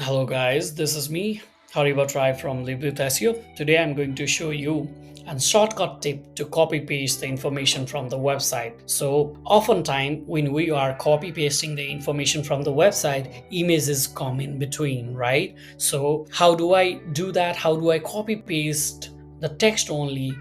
Hello guys, this is me, Haribatrai from Live with SEO. Today I'm going to show you a shortcut tip to copy paste the information from the website. So oftentimes when we are copy pasting the information from the website, images come in between, right? So how do I do that? How do I copy paste the text only,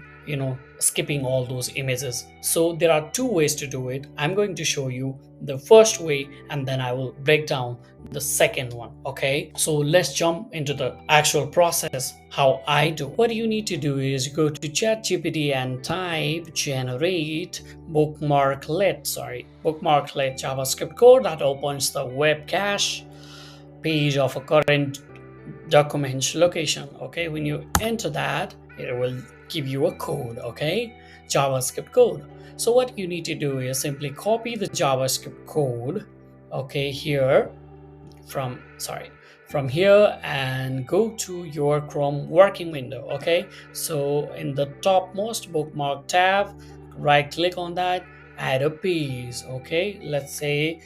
skipping all those images? So there are two ways to do it. I'm going to show you the first way and then I will break down the second one. Okay, so let's jump into the actual process how I do. What you need to do is go to ChatGPT and type generate bookmarklet JavaScript code that opens the web cache page of a current document's location. Okay, when you enter that, it will give you a code. Okay, JavaScript code. So what you need to do is simply copy the JavaScript code, okay, from here and go to your Chrome working window. Okay, so in the topmost bookmark tab, right click on that, add a piece. Okay, let's say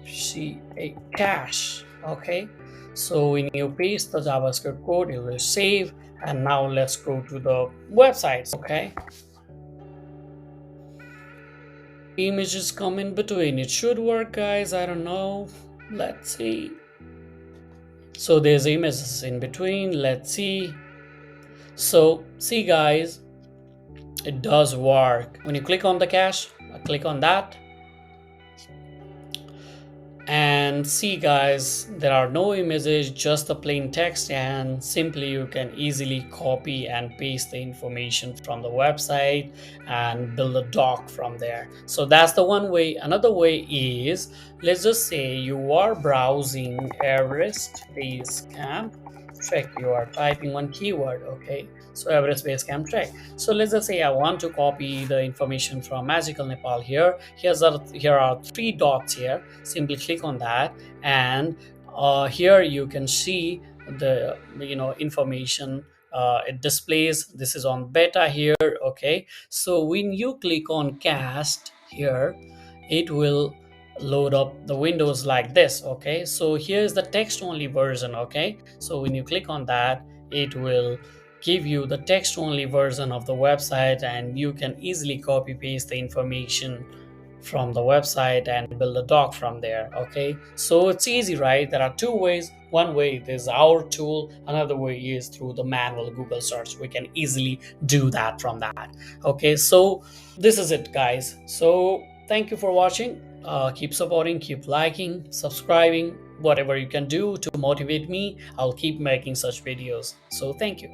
see a cache. Okay, so when you paste the JavaScript code, it will save. And now let's go to the websites. Okay, images come in between. It should work, guys. I don't know, let's see. So there's images in between. Let's see. So see guys, it does work. When you click on the cache, click on that and see guys, there are no images, just the plain text, and simply you can easily copy and paste the information from the website and build a doc from there. So that's the one way. Another way is, let's just say you are browsing Everest Base Camp Trek. You are typing one keyword. Okay, so Everest Base Camp Trek. So let's just say I want to copy the information from Magical Nepal. Here are three dots here. Simply click on that, and here you can see the information. It displays this is on beta here. Okay, so when you click on cast here, it will load up the windows like this. Okay, so here's the text only version. Okay, so when you click on that, it will give you the text only version of the website, and you can easily copy paste the information from the website and build a doc from there. Okay, so it's easy, right? There are two ways. One way is our tool, another way is through the manual Google search. We can easily do that from that. Okay, so this is it guys. So thank you for watching. Keep supporting, keep liking, subscribing, whatever you can do to motivate me. I'll keep making such videos. So thank you.